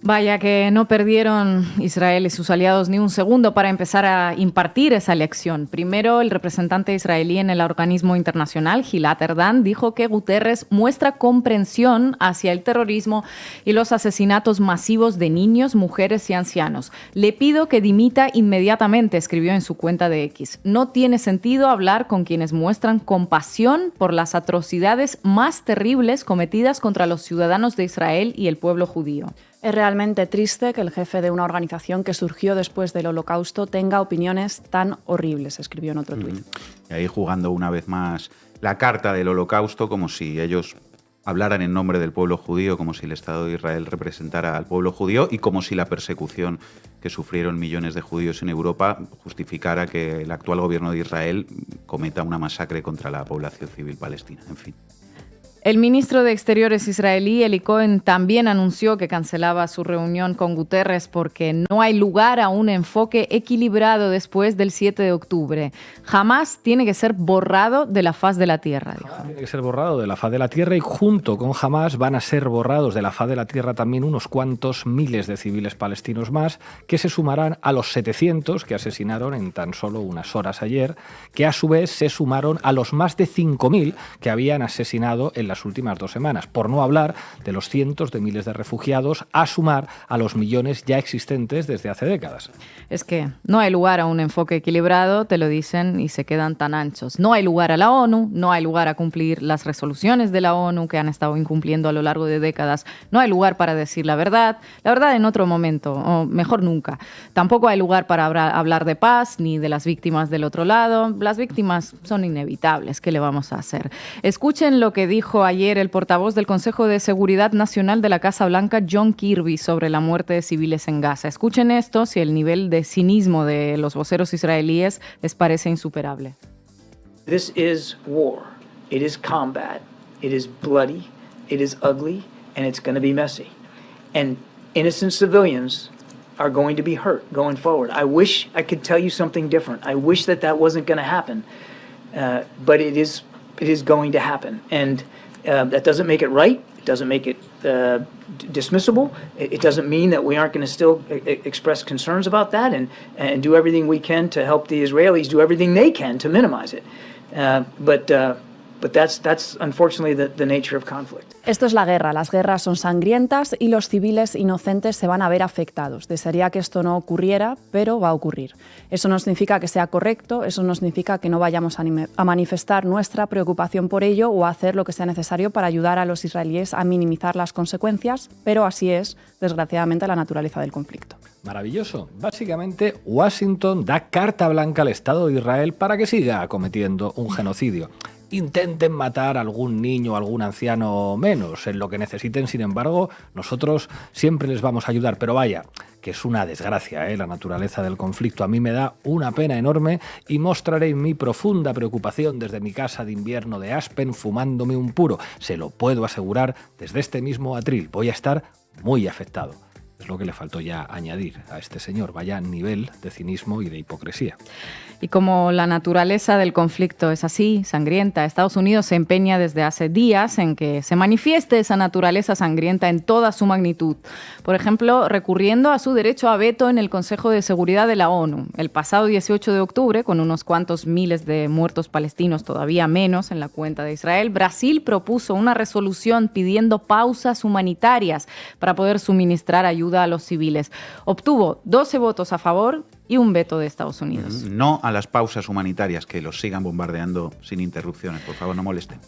Vaya que no perdieron Israel y sus aliados ni un segundo para empezar a impartir esa lección. Primero, el representante israelí en el organismo internacional, Gilad Erdan, dijo que Guterres muestra comprensión hacia el terrorismo y los asesinatos masivos de niños, mujeres y ancianos. Le pido que dimita inmediatamente, escribió en su cuenta de X. No tiene sentido hablar con quienes muestran compasión por las atrocidades más terribles cometidas contra los ciudadanos de Israel y el pueblo judío. Es realmente triste que el jefe de una organización que surgió después del Holocausto tenga opiniones tan horribles, escribió en otro tuit. Y ahí jugando una vez más la carta del Holocausto, como si ellos hablaran en nombre del pueblo judío, como si el Estado de Israel representara al pueblo judío y como si la persecución que sufrieron millones de judíos en Europa justificara que el actual gobierno de Israel cometa una masacre contra la población civil palestina. En fin. El ministro de Exteriores israelí, Eli Cohen, también anunció que cancelaba su reunión con Guterres porque no hay lugar a un enfoque equilibrado después del 7 de octubre. Hamás tiene que ser borrado de la faz de la tierra, dijo. Tiene que ser borrado de la faz de la tierra y junto con Hamás van a ser borrados de la faz de la tierra también unos cuantos miles de civiles palestinos más que se sumarán a los 700 que asesinaron en tan solo unas horas ayer, que a su vez se sumaron a los más de 5.000 que habían asesinado en las últimas 2 semanas, por no hablar de los cientos de miles de refugiados, a sumar a los millones ya existentes desde hace décadas. Es que no hay lugar a un enfoque equilibrado, te lo dicen y se quedan tan anchos. No hay lugar a la ONU, no hay lugar a cumplir las resoluciones de la ONU que han estado incumpliendo a lo largo de décadas, no hay lugar para decir la verdad en otro momento, o mejor nunca. Tampoco hay lugar para hablar de paz ni de las víctimas del otro lado. Las víctimas son inevitables, ¿qué le vamos a hacer? Escuchen lo que dijo ayer el portavoz del Consejo de Seguridad Nacional de la Casa Blanca, John Kirby, sobre la muerte de civiles en Gaza. Escuchen esto si el nivel de cinismo de los voceros israelíes les parece insuperable. This is war. It is combat. It is bloody. It is ugly. And it's going to be messy. And innocent civilians are going to be hurt going forward. I wish I could tell you something different. I wish that wasn't going to happen. But it is going to happen. And that doesn't make it right. It doesn't make it dismissible. It doesn't mean that we aren't going to still express concerns about that and do everything we can to help the Israelis do everything they can to minimize it. But that's unfortunately the nature of conflict. Esto es la guerra. Las guerras son sangrientas y los civiles inocentes se van a ver afectados. Desearía que esto no ocurriera, pero va a ocurrir. Eso no significa que sea correcto, eso no significa que no vayamos a manifestar nuestra preocupación por ello o a hacer lo que sea necesario para ayudar a los israelíes a minimizar las consecuencias, pero así es, desgraciadamente, la naturaleza del conflicto. Maravilloso. Básicamente, Washington da carta blanca al Estado de Israel para que siga cometiendo un genocidio. Intenten matar a algún niño o algún anciano menos. En lo que necesiten, sin embargo, nosotros siempre les vamos a ayudar. Pero vaya, que es una desgracia, la naturaleza del conflicto. A mí me da una pena enorme y mostraré mi profunda preocupación desde mi casa de invierno de Aspen fumándome un puro. Se lo puedo asegurar desde este mismo atril. Voy a estar muy afectado. Es lo que le faltó ya añadir a este señor. Vaya nivel de cinismo y de hipocresía. Y como la naturaleza del conflicto es así, sangrienta, Estados Unidos se empeña desde hace días en que se manifieste esa naturaleza sangrienta en toda su magnitud. Por ejemplo, recurriendo a su derecho a veto en el Consejo de Seguridad de la ONU. El pasado 18 de octubre, con unos cuantos miles de muertos palestinos, todavía menos en la cuenta de Israel, Brasil propuso una resolución pidiendo pausas humanitarias para poder suministrar ayuda a los civiles. Obtuvo 12 votos a favor y un veto de Estados Unidos. No a las pausas humanitarias, que los sigan bombardeando sin interrupciones. Por favor, no molesten.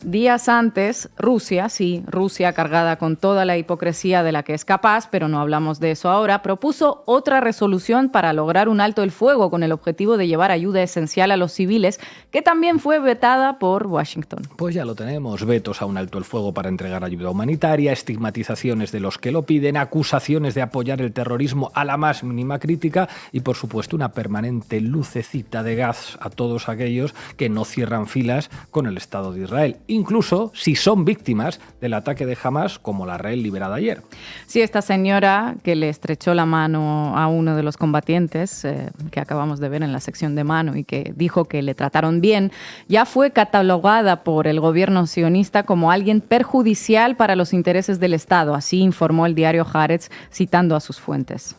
Días antes, Rusia, sí, Rusia cargada con toda la hipocresía de la que es capaz, pero no hablamos de eso ahora, propuso otra resolución para lograr un alto el fuego con el objetivo de llevar ayuda esencial a los civiles, que también fue vetada por Washington. Pues ya lo tenemos, vetos a un alto el fuego para entregar ayuda humanitaria, estigmatizaciones de los que lo piden, acusaciones de apoyar el terrorismo a la más mínima crítica y, por supuesto, una permanente lucecita de gas a todos aquellos que no cierran filas con el Estado de Israel, incluso si son víctimas del ataque de Hamás, como la rehén liberada ayer. Sí, esta señora que le estrechó la mano a uno de los combatientes, que acabamos de ver en la sección de mano y que dijo que le trataron bien, ya fue catalogada por el gobierno sionista como alguien perjudicial para los intereses del Estado, así informó el diario Haaretz, citando a sus fuentes.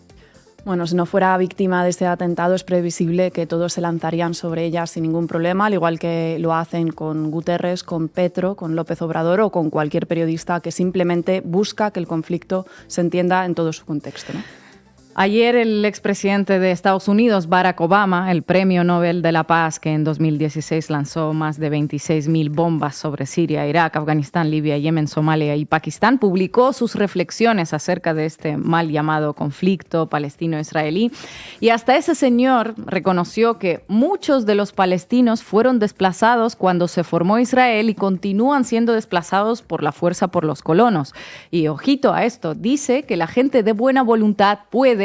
Bueno, si no fuera víctima de este atentado, es previsible que todos se lanzarían sobre ella sin ningún problema, al igual que lo hacen con Guterres, con Petro, con López Obrador o con cualquier periodista que simplemente busca que el conflicto se entienda en todo su contexto, ¿no? Ayer el expresidente de Estados Unidos, Barack Obama, el Premio Nobel de la Paz, que en 2016 lanzó más de 26.000 bombas sobre Siria, Irak, Afganistán, Libia, Yemen, Somalia y Pakistán, publicó sus reflexiones acerca de este mal llamado conflicto palestino-israelí. Y hasta ese señor reconoció que muchos de los palestinos fueron desplazados cuando se formó Israel y continúan siendo desplazados por la fuerza por los colonos. Y ojito a esto, dice que la gente de buena voluntad puede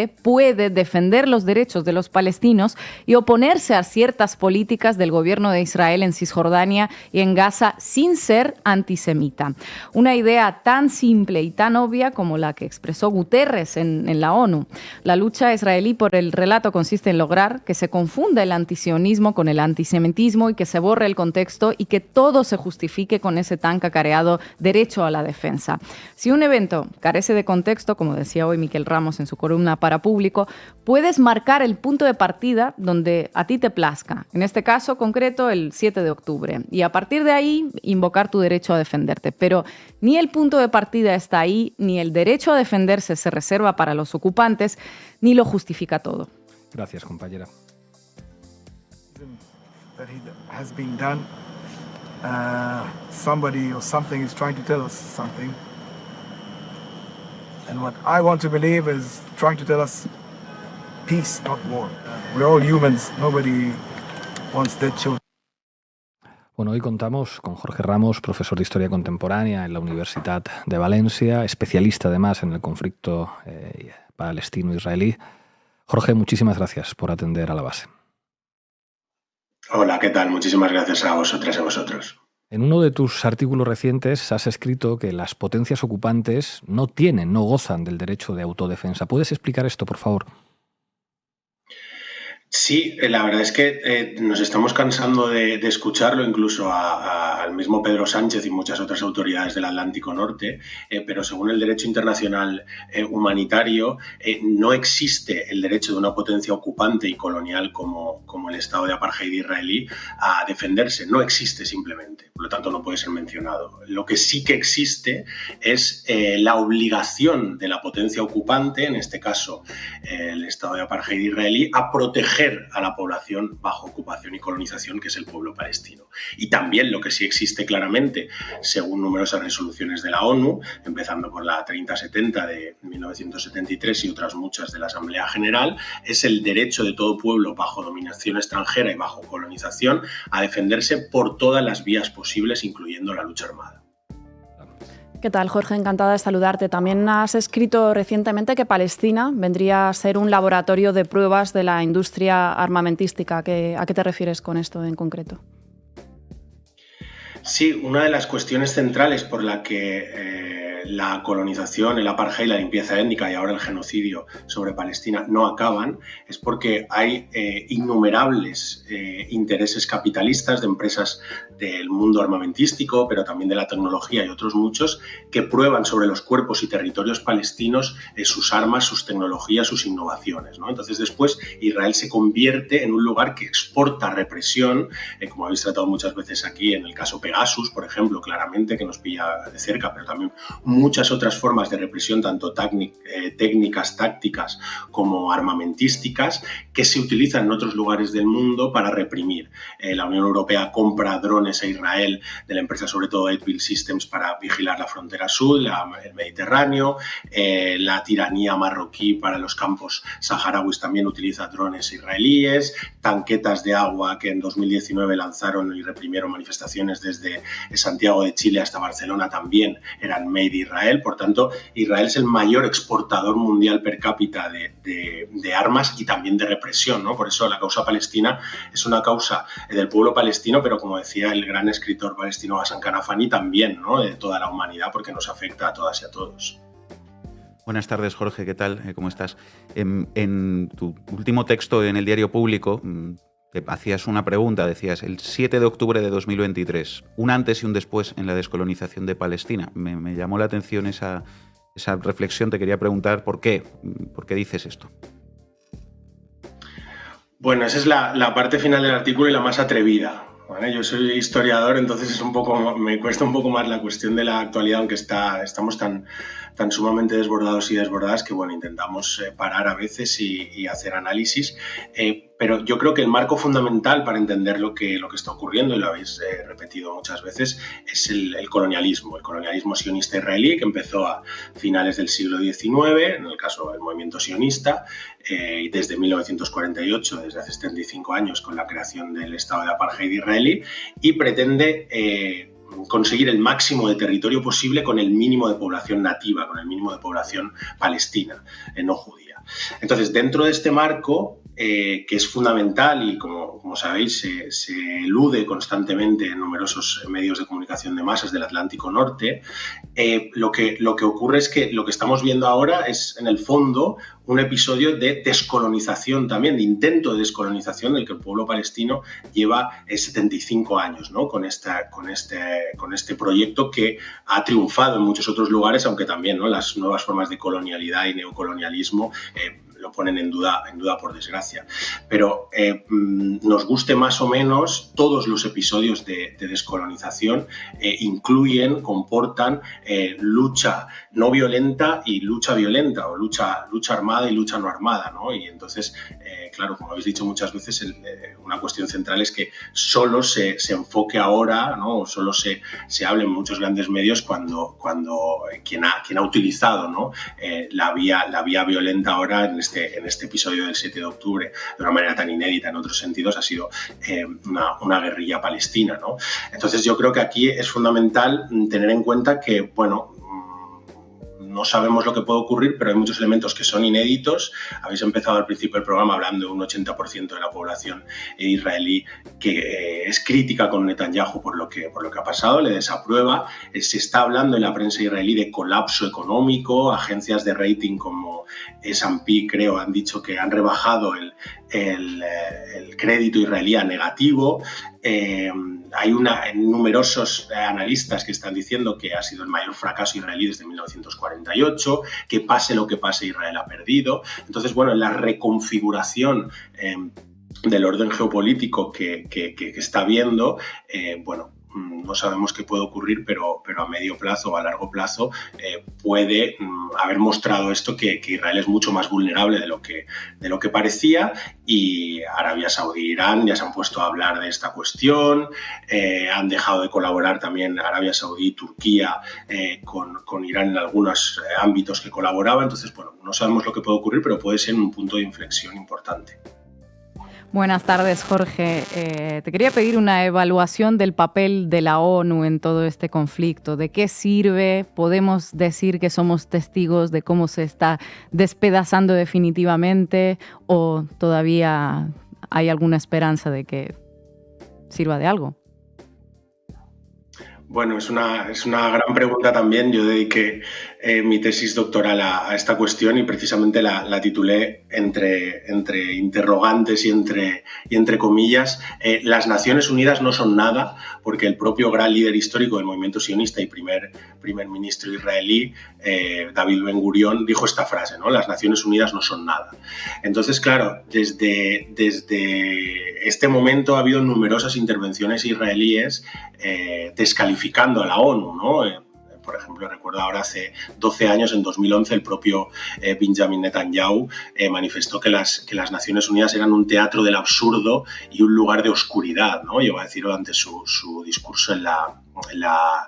defender los derechos de los palestinos y oponerse a ciertas políticas del gobierno de Israel en Cisjordania y en Gaza sin ser antisemita. Una idea tan simple y tan obvia como la que expresó Guterres en la ONU. La lucha israelí por el relato consiste en lograr que se confunda el antisionismo con el antisemitismo y que se borre el contexto y que todo se justifique con ese tan cacareado derecho a la defensa. Si un evento carece de contexto, como decía hoy Miquel Ramos en su columna para Público, puedes marcar el punto de partida donde a ti te plazca, en este caso concreto el 7 de octubre, y a partir de ahí invocar tu derecho a defenderte. Pero ni el punto de partida está ahí, ni el derecho a defenderse se reserva para los ocupantes, ni lo justifica todo. Gracias, compañera. Somebody or something is trying to tell us something. And what I want to believe is trying to tell us peace, not war. We're all humans. Nobody wants dead children. Bueno, hoy contamos con Jorge Ramos, profesor de Historia Contemporánea en la Universidad de Valencia, especialista además en el conflicto palestino-israelí. Jorge, muchísimas gracias por atender a La Base. Hola, ¿qué tal? Muchísimas gracias a vosotras y a vosotros. En uno de tus artículos recientes has escrito que las potencias ocupantes no gozan del derecho de autodefensa. ¿Puedes explicar esto, por favor? Sí, la verdad es que nos estamos cansando de escucharlo, incluso al mismo Pedro Sánchez y muchas otras autoridades del Atlántico Norte, pero según el derecho internacional humanitario, no existe el derecho de una potencia ocupante y colonial como el Estado de apartheid israelí a defenderse. No existe simplemente, por lo tanto no puede ser mencionado. Lo que sí que existe es la obligación de la potencia ocupante, en este caso el Estado de apartheid israelí, a proteger a la población bajo ocupación y colonización, que es el pueblo palestino. Y también lo que sí existe claramente, según numerosas resoluciones de la ONU, empezando por la 3070 de 1973 y otras muchas de la Asamblea General, es el derecho de todo pueblo bajo dominación extranjera y bajo colonización a defenderse por todas las vías posibles, incluyendo la lucha armada. ¿Qué tal, Jorge? Encantada de saludarte. También has escrito recientemente que Palestina vendría a ser un laboratorio de pruebas de la industria armamentística. ¿A qué te refieres con esto en concreto? Sí, una de las cuestiones centrales por la que la colonización, el apartheid, la limpieza étnica y ahora el genocidio sobre Palestina no acaban es porque hay innumerables intereses capitalistas de empresas del mundo armamentístico, pero también de la tecnología y otros muchos, que prueban sobre los cuerpos y territorios palestinos sus armas, sus tecnologías, sus innovaciones, ¿no? Entonces después Israel se convierte en un lugar que exporta represión, como habéis tratado muchas veces aquí en el caso Pegasus, por ejemplo, claramente, que nos pilla de cerca, pero también muchas otras formas de represión, tanto técnicas, tácticas, como armamentísticas, que se utilizan en otros lugares del mundo para reprimir. La Unión Europea compra drones a Israel de la empresa, sobre todo Edville Systems, para vigilar la frontera sur, el Mediterráneo. La tiranía marroquí para los campos saharauis también utiliza drones israelíes. Tanquetas de agua que en 2019 lanzaron y reprimieron manifestaciones desde Santiago de Chile hasta Barcelona también eran made Israel. Por tanto, Israel es el mayor exportador mundial per cápita de armas y también de represión, ¿no? Por eso la causa palestina es una causa del pueblo palestino, pero como decía el gran escritor palestino Hassan Kanafani, también, ¿no?, de toda la humanidad, porque nos afecta a todas y a todos. Buenas tardes, Jorge, ¿qué tal? ¿Cómo estás? En tu último texto en el Diario Público te hacías una pregunta, decías, el 7 de octubre de 2023, un antes y un después en la descolonización de Palestina. Me llamó la atención esa reflexión, te quería preguntar por qué dices esto. Bueno, esa es la parte final del artículo y la más atrevida, ¿vale? Yo soy historiador, entonces me cuesta un poco más la cuestión de la actualidad, aunque estamos tan sumamente desbordados y desbordadas que, bueno, intentamos parar a veces y hacer análisis. Pero yo creo que el marco fundamental para entender lo que está ocurriendo, y lo habéis repetido muchas veces, es el colonialismo sionista israelí, que empezó a finales del siglo XIX, en el caso del movimiento sionista, y desde 1948, desde hace 75 años, con la creación del Estado de apartheid israelí, y pretende conseguir el máximo de territorio posible con el mínimo de población nativa, con el mínimo de población palestina, no judía. Entonces, dentro de este marco, que es fundamental y, como sabéis, se elude constantemente en numerosos medios de comunicación de masas del Atlántico Norte, lo que ocurre es que lo que estamos viendo ahora es, en el fondo, un episodio de descolonización también, de intento de descolonización del que el pueblo palestino lleva 75 años, ¿no? con este proyecto que ha triunfado en muchos otros lugares, aunque también, ¿no?, las nuevas formas de colonialidad y neocolonialismo lo ponen en duda por desgracia. Pero nos guste más o menos, todos los episodios de descolonización comportan lucha no violenta y lucha violenta, o lucha armada y lucha no armada, ¿no? Y entonces, claro, como habéis dicho muchas veces, una cuestión central es que solo se enfoque ahora, ¿no?, o solo se hable en muchos grandes medios cuando quien ha utilizado, ¿no?, la vía violenta ahora en este episodio del 7 de octubre, de una manera tan inédita en otros sentidos, ha sido una guerrilla palestina, ¿no? Entonces yo creo que aquí es fundamental tener en cuenta que, bueno, no sabemos lo que puede ocurrir, pero hay muchos elementos que son inéditos. Habéis empezado al principio del programa hablando de un 80% de la población israelí que es crítica con Netanyahu por lo que ha pasado, le desaprueba. Se está hablando en la prensa israelí de colapso económico. Agencias de rating como S&P, creo, han dicho que han rebajado el crédito israelí a negativo. Hay numerosos analistas que están diciendo que ha sido el mayor fracaso israelí desde 1948, que pase lo que pase, Israel ha perdido. Entonces, bueno, la reconfiguración del orden geopolítico que está viendo, bueno, no sabemos qué puede ocurrir, pero a medio plazo o a largo plazo puede haber mostrado esto que Israel es mucho más vulnerable de lo que parecía, y Arabia Saudí e Irán ya se han puesto a hablar de esta cuestión, han dejado de colaborar también Arabia Saudí y Turquía con Irán en algunos ámbitos que colaboraba. Entonces, bueno, no sabemos lo que puede ocurrir, pero puede ser un punto de inflexión importante. Buenas tardes, Jorge. Te quería pedir una evaluación del papel de la ONU en todo este conflicto. ¿De qué sirve? ¿Podemos decir que somos testigos de cómo se está despedazando definitivamente, o todavía hay alguna esperanza de que sirva de algo? Bueno, es una gran pregunta también. Yo dediqué mi tesis doctoral a esta cuestión y precisamente la titulé entre interrogantes y entre comillas. Las Naciones Unidas no son nada, porque el propio gran líder histórico del movimiento sionista y primer ministro israelí, David Ben Gurión, dijo esta frase, ¿no? Las Naciones Unidas no son nada. Entonces, claro, desde este momento ha habido numerosas intervenciones israelíes descalificando a la ONU, ¿no? Por ejemplo, recuerdo ahora hace 12 años, en 2011, el propio Benjamin Netanyahu manifestó que las Naciones Unidas eran un teatro del absurdo y un lugar de oscuridad, ¿no? Llegó a decirlo ante su discurso en la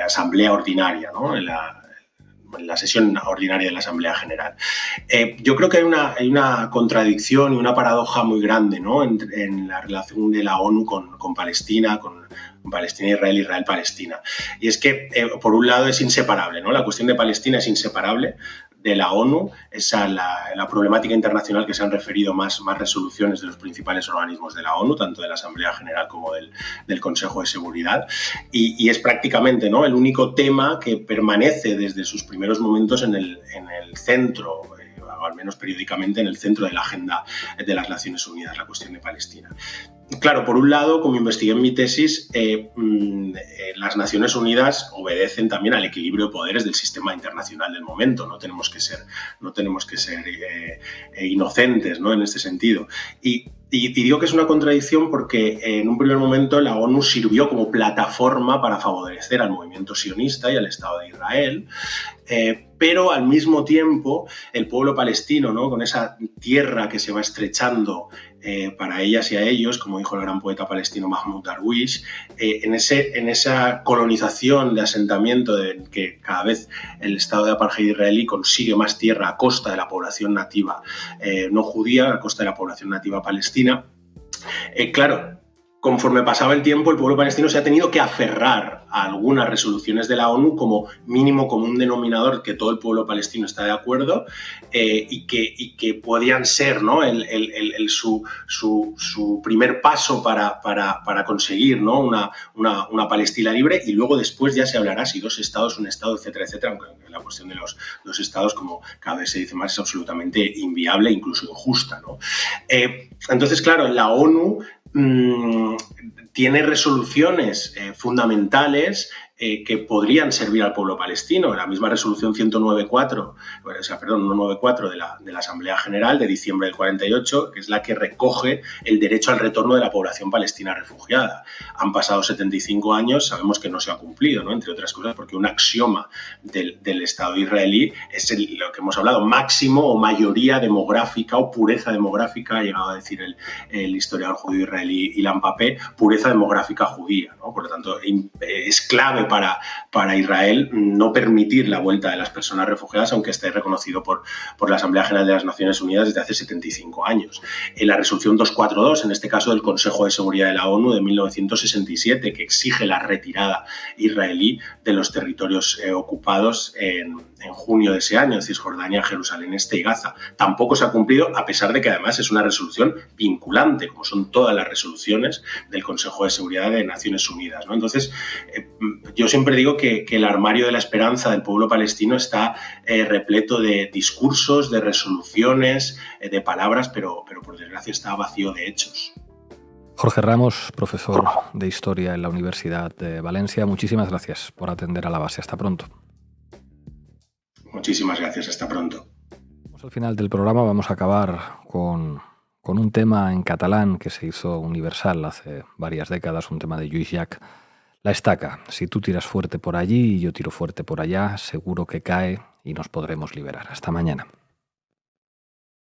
Asamblea Ordinaria, ¿no? En la sesión ordinaria de la Asamblea General. Yo creo que hay una contradicción y una paradoja muy grande, ¿no? en la relación de la ONU con Palestina, con Palestina-Israel, Israel-Palestina. Y es que, por un lado, es inseparable, ¿no? La cuestión de Palestina es inseparable de la ONU, esa la problemática internacional que se han referido más resoluciones de los principales organismos de la ONU, tanto de la Asamblea General como del Consejo de Seguridad, y es prácticamente, ¿no?, el único tema que permanece desde sus primeros momentos en el centro, o al menos periódicamente en el centro de la agenda de las Naciones Unidas, la cuestión de Palestina. Claro, por un lado, como investigué en mi tesis, las Naciones Unidas obedecen también al equilibrio de poderes del sistema internacional del momento. No tenemos que ser inocentes, ¿no?, en este sentido. Y digo que es una contradicción porque en un primer momento la ONU sirvió como plataforma para favorecer al movimiento sionista y al Estado de Israel, pero al mismo tiempo el pueblo palestino, ¿no?, con esa tierra que se va estrechando para ellas y a ellos, como dijo el gran poeta palestino Mahmoud Darwish, en esa colonización de asentamiento de que cada vez el Estado de apartheid israelí consigue más tierra a costa de la población nativa no judía, a costa de la población nativa palestina. Claro, conforme pasaba el tiempo, el pueblo palestino se ha tenido que aferrar a algunas resoluciones de la ONU como mínimo común denominador que todo el pueblo palestino está de acuerdo, y que podían ser, ¿no?, su primer paso para conseguir, ¿no?, una Palestina libre, y luego después ya se hablará si 2 estados, un estado, etcétera, etcétera, aunque la cuestión de los 2 estados, como cada vez se dice más, es absolutamente inviable, incluso injusta, ¿no? Entonces, claro, la ONU tiene resoluciones fundamentales que podrían servir al pueblo palestino. La misma resolución 194 de la Asamblea General de diciembre del 48, que es la que recoge el derecho al retorno de la población palestina refugiada. Han pasado 75 años, sabemos que no se ha cumplido, ¿no?, entre otras cosas porque un axioma del Estado israelí es lo que hemos hablado, máximo o mayoría demográfica o pureza demográfica, ha llegado a decir el historiador judío israelí Ilan Pappé, pureza demográfica judía, ¿no? Por lo tanto, es clave para Israel no permitir la vuelta de las personas refugiadas, aunque esté reconocido por la Asamblea General de las Naciones Unidas desde hace 75 años. En la resolución 242, en este caso del Consejo de Seguridad de la ONU de 1967, que exige la retirada israelí de los territorios ocupados en junio de ese año, Cisjordania, Jerusalén Este y Gaza. Tampoco se ha cumplido, a pesar de que además es una resolución vinculante, como son todas las resoluciones del Consejo de Seguridad de Naciones Unidas, ¿no? Entonces, yo siempre digo que el armario de la esperanza del pueblo palestino está repleto de discursos, de resoluciones, de palabras, pero por desgracia está vacío de hechos. Jorge Ramos, profesor de Historia en la Universidad de Valencia, muchísimas gracias por atender a La Base. Hasta pronto. Muchísimas gracias, hasta pronto. Al final del programa vamos a acabar con un tema en catalán que se hizo universal hace varias décadas, un tema de Lluís Llach, La estaca. Si tú tiras fuerte por allí y yo tiro fuerte por allá, seguro que cae y nos podremos liberar. Hasta mañana.